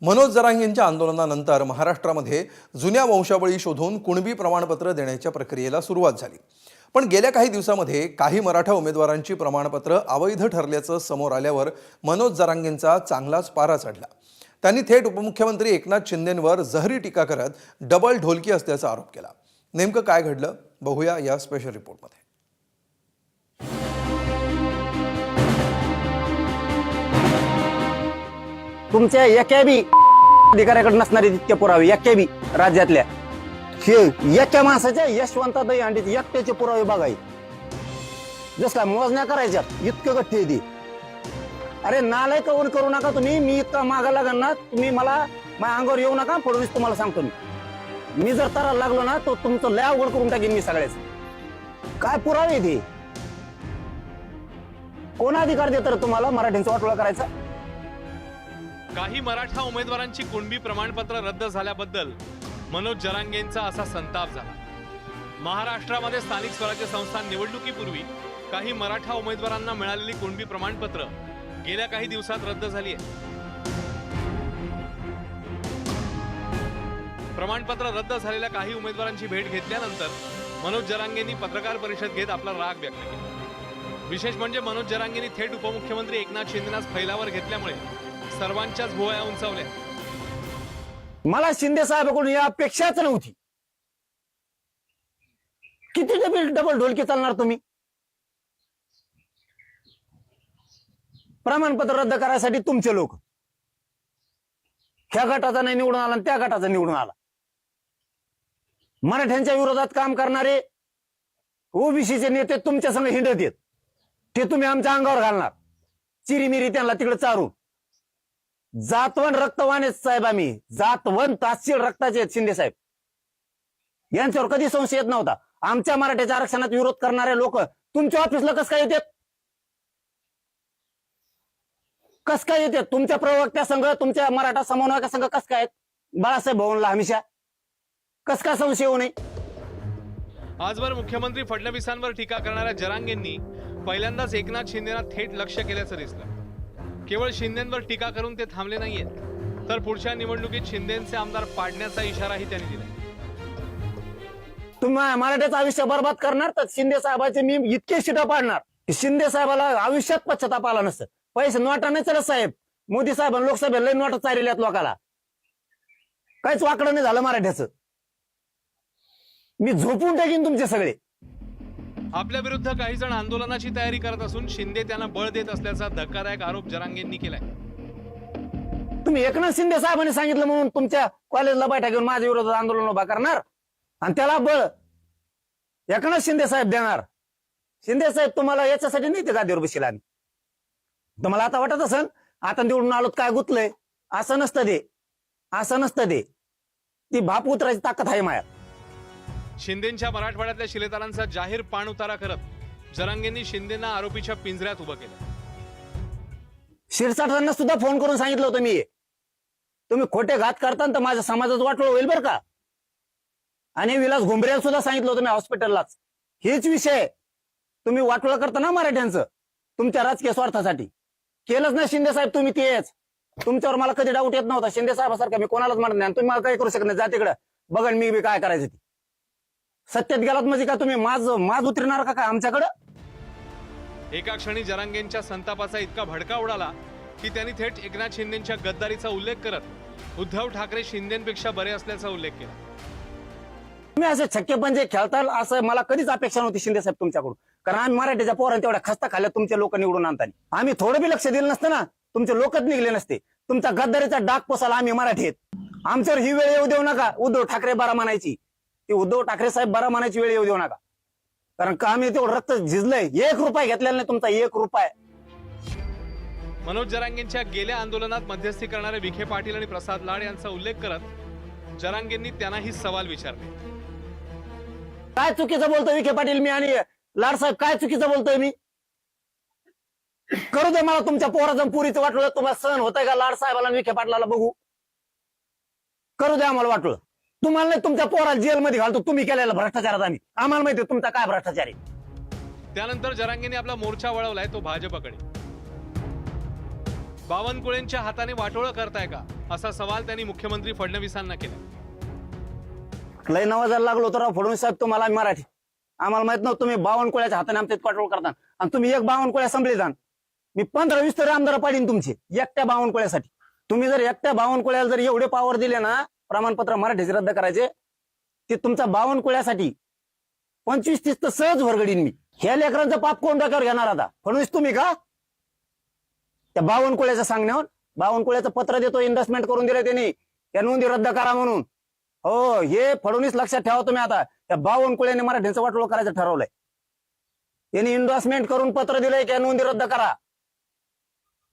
मनोज जरांगेंच्या आंदोलनानंतर महाराष्ट्रामध्ये जुन्या वंशावळी शोधून कुणबी प्रमाणपत्र देण्याच्या प्रक्रियेला सुरुवात झाली। पण गेल्या काही दिवसांमध्ये काही मराठा उमेदवारांची प्रमाणपत्र अवैध ठरल्याचं समोर आल्यावर मनोज जरांगेंचा चांगलाच पारा चढला। त्यांनी थेट उपमुख्यमंत्री एकनाथ शिंदेंवर जहरी टीका करत डबल ढोलकी असल्याचा आरोप केला। नेमकं काय घडलं बघूया या स्पेशल रिपोर्टमध्ये। तुमच्या एका बी अधिकाऱ्याकडे नसणारे तितके पुरावे एका बी राज्यातल्या हे एका माणसाच्या यशवंत दहीहंडीचे एकट्याचे पुरावे बघाय जस काय मोजण्या करायच्या इतकं गठ्ठी आहे ती। अरे नालाय कवन करू नका तुम्ही, मी इतका मागा लागल ना तुम्ही मला माझ्या अंगावर येऊ नका। फडणवीस तुम्हाला सांगतो मी जर तराला लागलो ना तो तुमचं लय अवघड करून टाकेन मी सगळ्याच। काय पुरावे ते कोण अधिकार देतं तुम्हाला मराठ्यांचा वाटोळा करायचा? काही मराठा उमेदवारांची कुणबी प्रमाणपत्र रद्द झाल्याबद्दल मनोज जरांगेंचा असा संताप झाला। महाराष्ट्रामध्ये स्थानिक स्वराज्य संस्था निवडणुकीपूर्वी काही मराठा उमेदवारांना मिळालेली कुणबी प्रमाणपत्र गेल्या काही दिवसात रद्द झाली आहे। प्रमाणपत्र रद्द झालेल्या काही उमेदवारांची भेट घेतल्यानंतर मनोज जरांगेंनी पत्रकार परिषद घेत आपला राग व्यक्त केला। विशेष म्हणजे मनोज जरांगेंनी थेट उपमुख्यमंत्री एकनाथ शिंदेंनाच फैलावर घेतल्यामुळे सर्वांच्याच भुवया उंचावल्या। मला शिंदे साहेबांकडून या अपेक्षाच नव्हती। किती डबल ढोलकी चालणार तुम्ही? प्रमाणपत्र रद्द करायसाठी तुमचे लोक ह्या गटाचा नाही निवडून आला आणि त्या गटाचा निवडून आला। मराठ्यांच्या विरोधात काम करणारे ओबीसीचे नेते तुमच्या संग हिंडत येत ते तुम्ही आमच्या अंगावर घालणार चिरीमिरी त्यांना तिकडे चारून। जातवन रक्तवान आहेत साहेब, आम्ही जातवन तासील रक्ताचे आहेत शिंदे साहेब। यांच्यावर कधी संशय येत नव्हता। आमच्या मराठ्याच्या आरक्षणात विरोध करणारे लोक तुमच्या ऑफिसला कस काय येतात? कस काय येतात? तुमच्या प्रवक्त्या संघ तुमच्या मराठा समन्वयका संघ कस काय बाळासाहेब भवनला हमेशा कस काय संशय होऊ नये? आजवर मुख्यमंत्री फडणवीसांवर टीका करणाऱ्या जरांगेंनी पहिल्यांदाच एकनाथ शिंदेंना थेट लक्ष केल्याचं दिसलं। केवळ शिंदेंवर टीका करून ते थांबले नाहीयेत, तर पुढच्या निवडणुकीत शिंदेंचे आमदार पाडण्याचा इशाराही त्यांनी दिला। तुम्ही मराठ्याचं आयुष्य बर्बाद करणार तर शिंदे साहेबांचे मी इतके शिटा पाडणार की शिंदे साहेबाला आयुष्यात पश्चाताप आला नसतं। पैसे नोटा नाही चालत साहेब, मोदी साहेब लोकसभेला लय नोटा चाललेल्यात लोकाला, काहीच वाकडं नाही झालं मराठ्याचं। मी झोपून टाकीन तुमचे सगळे। आपल्या विरुद्ध काही जण आंदोलनाची तयारी करत असून शिंदे त्यांना बळ देत असल्याचा धक्कादायक आरोप जरांगेंनी केलाय। तुम्ही एकनाथ शिंदे साहेबांनी सांगितलं म्हणून तुमच्या कॉलेजला बैठक घेऊन माझ्या विरोधात आंदोलन उभा करणार आणि त्याला बळ एकनाथ शिंदे साहेब देणार? शिंदे साहेब तुम्हाला याच्यासाठी नाही ते गादीवर बसला आम्ही। तुम्हाला आता वाटत असेल आता निवडून आलोत काय गुतलंय, असं नसतं ते, असं नसतं ते। ती भाप उतरायची ताकद आहे माया। शिंदेंच्या मराठवाड्यातल्या शिलेदारांचा जाहीर पाणउतारा करत जरांगेंनी शिंदेंना आरोपीच्या पिंजऱ्यात उभं केलं। शिरसाटांना सुद्धा फोन करून सांगितलं होतं मी, तुम्ही खोटे घात करता तर माझ्या समाजाचं वाटोळं होईल बरं का। आणि विलास घुंबरेला सुद्धा सांगितलं होतं मी हॉस्पिटललाच, हेच विषय तुम्ही वाटोळं करता ना मराठ्यांचं तुमच्या राजकीय स्वार्थासाठी। केलंच ना शिंदे साहेब तुम्ही तेच। तुमच्यावर मला कधी डाऊट येत नव्हता शिंदे साहेबासारखा मी कोणालाच म्हणत नाही। तुम्ही मला काय करू शकत नाही, जा तिकडं बघा मी काय करायचं ते। सत्यात गेलात म्हणजे का तुम्ही माज उतरणार का आमच्याकडं? एका क्षणी जरांगेंच्या संतापाचा इतका भडका उडाला की त्यांनी थेट एकनाथ शिंदेंच्या गद्दारीचा उल्लेख करत उद्धव ठाकरे शिंदेंपेक्षा बरे असल्याचा उल्लेख केला। तुम्ही असे छक्के पंजे खेळताल असं मला कधीच अपेक्षा नव्हती शिंदे साहेब तुमच्याकडून, कारण आम्ही मराठीच्या पोरांनी तेवढ्या खस्ता खाल्ल्या तुमचे लोक निवडून आणताना। आम्ही थोडं बी लक्ष दिलं नसतं ना तुमचे लोकच निघले नसते। तुमचा गद्दारीचा डाग पोसाला आम्ही मराठी आहेत। आमच्यावर ही वेळ येऊ देऊ नका उद्धव ठाकरे बरा म्हणायची, ती उद्धव ठाकरे साहेब बरा म्हणायची वेळ येऊ देऊ नका, कारण का आम्ही तेवढं रक्त झिजलंय। 1 रुपया घेतलेला नाही तुमचा, 1 रुपया। मनोज जरांगेंच्या गेल्या आंदोलनात मध्यस्थी करणारे विखे पाटील आणि प्रसाद लाड यांचा उल्लेख करत जरांगेंनी त्यांनाही सवाल विचारले। काय चुकीचं बोलतोय विखे पाटील मी आणि लाड साहेब? काय चुकीचं बोलतोय मी? करू दे मला तुमच्या पोराचं पुरीचं वाटलं तुम्हाला सहन होतंय का? लाड साहेबाला विखे पाटलाला बघू, करू दे आम्हाला वाटलं। तुम्हाला नाही तुमच्या पोराला जेलमध्ये घालतो तुम्ही केलेला भ्रष्टाचारात आम्ही, आम्हाला माहिती तुमचा काय भ्रष्टाचार आहे। त्यानंतर जरांगेंनी आपला मोर्चा वळवलाय तो भाजपकडे। बावनकुळेंच्या हाताने वाटोळं करताय का, असा सवाल त्यांनी मुख्यमंत्री फडणवीसांना केला. लय नवाजायला लागलो तर फडणवीस साहेब तुम्हाला मराठी आम्हाला माहित नव्हतं तुम्ही बावनकुळ्याच्या हाताने आमच्यात पाठवळ करता आणि तुम्ही एक बावनकुळ्या संपले जाण. मी 15-20 तरी आमदार पाडीन तुमचे एकट्या बावनकुळ्यासाठी. तुम्ही जर एकट्या बावनकुळ्याला जर एवढे पावर दिले ना प्रमाणपत्र मराठीचे रद्द करायचे, ते तुमचा बावनकुळ्यासाठी 25-30 तर सहज भरगडीन मी. ह्या लेकरांचं पाप कोण डोक्यावर घेणार आता, फडणवीस तुम्ही का? त्या बावनकुळ्याचं सांगण्यावर बावनकुळ्याचं पत्र देतो, इन्व्हेस्टमेंट करून दिलं त्यांनी, त्या नोंदी रद्द करा म्हणून. हो, हे फडणवीस लक्षात ठेवा तुम्ही. आता त्या बावनकुळ्याने मराठ्यांचं वाटोळं करायचं ठरवलंय. यांनी इन्व्हेस्टमेंट करून पत्र दिलंय की नोंदी रद्द करा.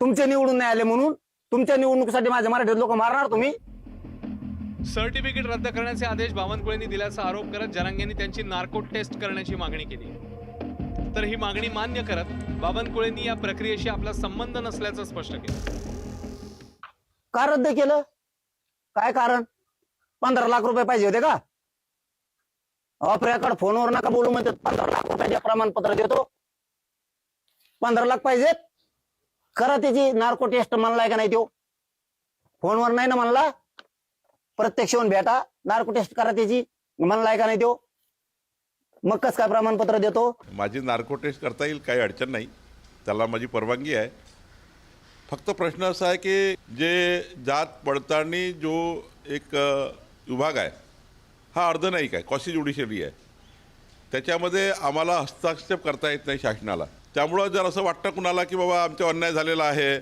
तुमचे निवडून नाही आले म्हणून तुमच्या निवडणुकीसाठी माझे मराठी लोक मारणार तुम्ही. सर्टिफिकेट रद्द करण्याचे आदेश बावनकुळेंनी दिल्याचा आरोप करत जरांगेंनी त्यांची नार्को टेस्ट करण्याची मागणी केली. तर ही मागणी मान्य करत बावनकुळेंनी या प्रक्रियेशी आपला संबंध नसल्याचं स्पष्ट केलं. का रद्द केलं? काय कारण? 15 लाख रुपये पाहिजे होते का? ऑपरेकडे फोनवर नका बोलू म्हणतात. 15 लाख रुपयाचे प्रमाणपत्र देतो. 15 लाख पाहिजेत. करा त्याची नार्को टेस्ट म्हणलाय का नाही तो? फोनवर नाही ना म्हणला, प्रत्यक्ष येऊन भेटा, नार्को टेस्ट करा त्याची म्हणलाय का नाही तो? मग कस काय प्रमाणपत्र देतो? माझी नार्को टेस्ट करता येईल, काही अडचण नाही, त्याला माझी परवानगी आहे. फक्त प्रश्न असा आहे की जे जात पडताळणी जो एक विभाग आहे हा अर्धन्यायिक आहे, क्वासी ज्युडिशियरी आहे, त्याच्यामध्ये आम्हाला हस्तक्षेप करता येत नाही शासनाला. त्यामुळं जर असं वाटतं कुणाला की बाबा आमचा अन्याय झालेला आहे,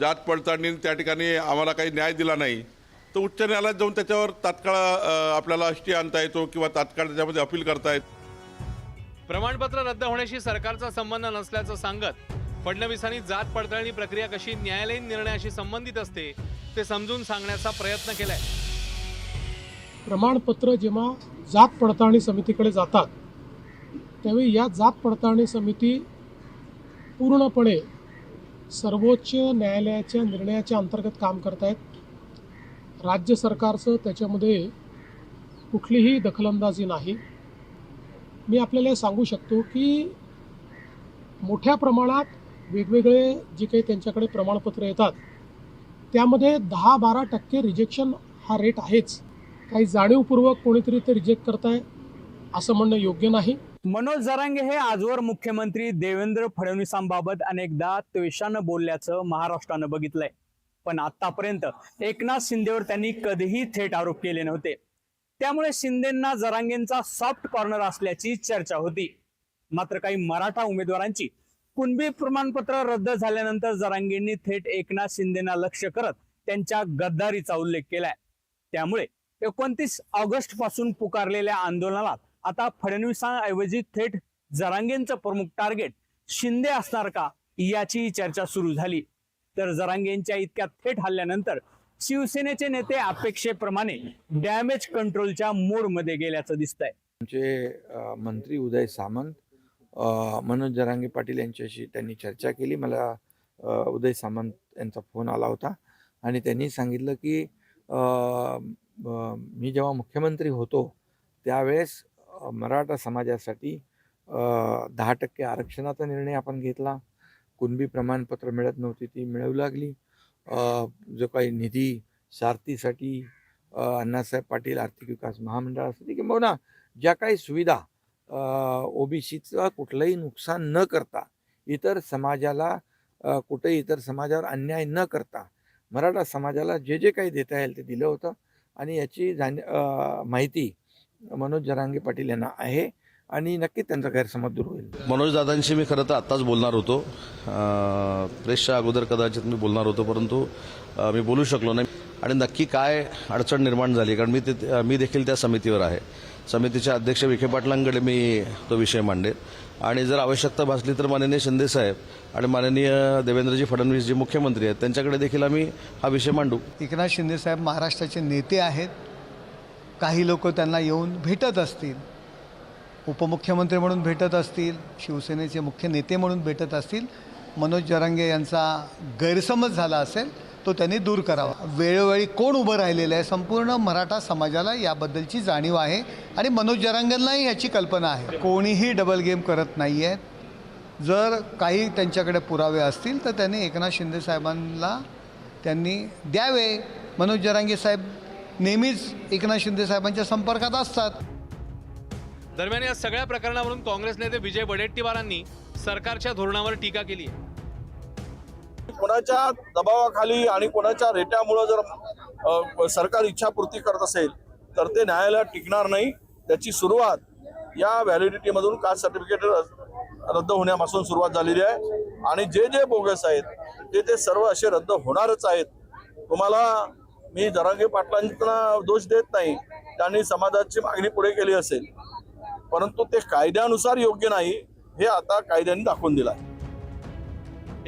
जात पडताळणी त्या ठिकाणी आम्हाला काही न्याय दिला नाही, तर उच्च न्यायालयात जाऊन त्याच्यावर तात्काळ आपल्याला स्टे आणता येतो किंवा तात्काळ त्याच्यामध्ये अपील करता येत. प्रमाणपत्र रद्द होण्याशी सरकारचा संबंध नसल्याचं सांगत फडणवीसांनी जात पडताळणी प्रक्रिया कशी न्यायालयीन निर्णयाशी संबंधित असते ते समजून सांगण्याचा प्रयत्न केलाय. प्रमाणपत्र जेव्हा जात पडताळणी समितीकडे जातात त्यावेळी या जात पडताळणी समिती पूर्णपणे सर्वोच्च न्यायालयाच्या निर्णयाच्या अंतर्गत काम करतायत. राज्य सरकारचं त्याच्यामध्ये कुठलीही दखलंदाजी नाही. मी आपल्याला सांगू शकतो की मोठ्या प्रमाणात वेगवेगळे जे काही त्यांच्याकडे प्रमाणपत्र येतात त्यामध्ये 10-12% रिजेक्शन हा रेट आहेच. काही जाणीवपूर्वक कोणीतरी ते रिजेक्ट करताय असं म्हणणं योग्य नाही. मनोज जरांगे हे आजवर मुख्यमंत्री देवेंद्र फडणवीसांबाबत अनेकदा त्वेषानं बोलल्याचं महाराष्ट्रानं बघितलंय, पण आतापर्यंत एकनाथ शिंदेवर त्यांनी कधीही थेट आरोप केले नव्हते. त्यामुळे शिंदेंना जरांगेंचा सॉफ्ट कॉर्नर असल्याची चर्चा होती. मात्र काही मराठा उमेदवारांची कुणबी प्रमाणपत्र रद्द झाल्यानंतर जरांगेंनी थेट एकनाथ शिंदेंना लक्ष करत त्यांच्या गद्दारीचा उल्लेख केलाय. त्यामुळे 29 ऑगस्ट पासून पुकारलेल्या आंदोलनात आता फडणवीसांऐवजी थेट जरांगेंचं प्रमुख टार्गेट शिंदे असणार का याची चर्चा सुरू झाली. तर जरांगेंच्या इतक्या थेट हल्ल्यानंतर शिवसेनेचे नेते अपेक्षेप्रमाणे डॅमेज कंट्रोलच्या मोडमध्ये गेल्याचं दिसतंय. आमचे मंत्री उदय सामंत मनोज जरांगे पाटील यांच्याशी त्यांनी चर्चा केली. मला उदय सामंत यांचा फोन आला होता आणि त्यांनी सांगितलं की मी जेव्हा मुख्यमंत्री होतो त्यावेळेस मराठा समाजासाठी 10% आरक्षणाचा निर्णय आपण घेतला. कुणबी प्रमाणपत्र मिळत नव्हती ती मिळू लागली. जो काही निधी सारथीसाठी अण्णासाहेब पाटील आर्थिक विकास महामंडळासाठी किंवा ज्या काही सुविधा ओबीसीचं कुठलंही नुकसान न करता इतर समाजाला कुठेही इतर समाजावर अन्याय न करता मराठा समाजाला जे जे काही देता येईल ते दिलं होतं आणि याची माहिती मनोज जरांगे पाटील यांना आहे आणि नक्कीच त्यांचा गैरसमज दूर होईल. मनोज दादांशी मी खरं तर आत्ताच बोलणार होतो, प्रेसच्या अगोदर कदाचित मी बोलणार होतो, परंतु मी बोलू शकलो नाही. आणि नक्की काय अडचण निर्माण झाली, कारण मी देखील त्या समितीवर आहे. समितीच्या अध्यक्ष विखे पाटलांकडे मी तो विषय मांडेल आणि जर आवश्यकता भासली तर माननीय शिंदेसाहेब आणि माननीय देवेंद्रजी फडणवीस जे मुख्यमंत्री आहेत त्यांच्याकडे देखील आम्ही हा विषय मांडू. एकनाथ शिंदेसाहेब महाराष्ट्राचे नेते आहेत. काही लोक त्यांना येऊन भेटत असतील, उपमुख्यमंत्री म्हणून भेटत असतील, शिवसेनेचे मुख्य नेते म्हणून भेटत असतील. मनोज जरांगे यांचा गैरसमज झाला असेल तो त्यांनी दूर करावा. वेळोवेळी कोण उभं राहिलेलं आहे संपूर्ण मराठा समाजाला याबद्दलची जाणीव आहे आणि मनोज जरांगेंनाही याची कल्पना आहे. कोणीही डबल गेम करत नाही आहेत. जर काही त्यांच्याकडे पुरावे असतील तर त्यांनी एकनाथ शिंदे साहेबांना त्यांनी द्यावे. मनोज जरांगे साहेब नेहमीच एकनाथ शिंदे साहेबांच्या संपर्कात असतात. दरम्यान या सगळ्या प्रकरणावरून काँग्रेस नेते विजय वडेट्टीवारांनी सरकारच्या धोरणावर टीका केली आहे. कोणाच्या दबावाखाली आणि कोणाच्या रेट्यामुळं जर सरकार इच्छापूर्ती करत असेल तर ते न्यायालयात टिकणार नाही. त्याची सुरुवात या व्हॅलिडिटीमधून कास्ट सर्टिफिकेट रद्द होण्यापासून सुरुवात झालेली आहे आणि जे जे बोगस आहेत ते सर्व असे रद्द होणारच आहेत. तुम्हाला मी जरांगे पाटलांना दोष देत नाही, त्यांनी समाजाची मागणी पुढे केली असेल, परंतु ते कायद्यानुसार योग्य नाही हे आता कायद्याने दाखवून दिलं आहे.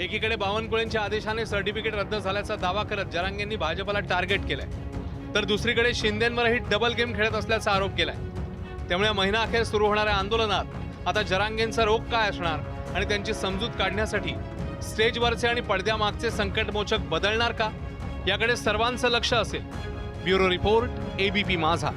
एकीकडे बावनकुळेंच्या आदेशाने सर्टिफिकेट रद्द झाल्याचा दावा करत जरांगेंनी भाजपला टार्गेट केलंय, तर दुसरीकडे शिंदेंवरही डबल गेम खेळत असल्याचा आरोप केलाय. त्यामुळे महिना अखेर सुरू होणाऱ्या आंदोलनात आता जरांगेंचा रोग काय असणार आणि त्यांची समजूत काढण्यासाठी स्टेजवरचे आणि पडद्यामागचे संकटमोचक बदलणार का, याकडे सर्वांचं लक्ष असेल. ब्युरो रिपोर्ट, ABP माझा.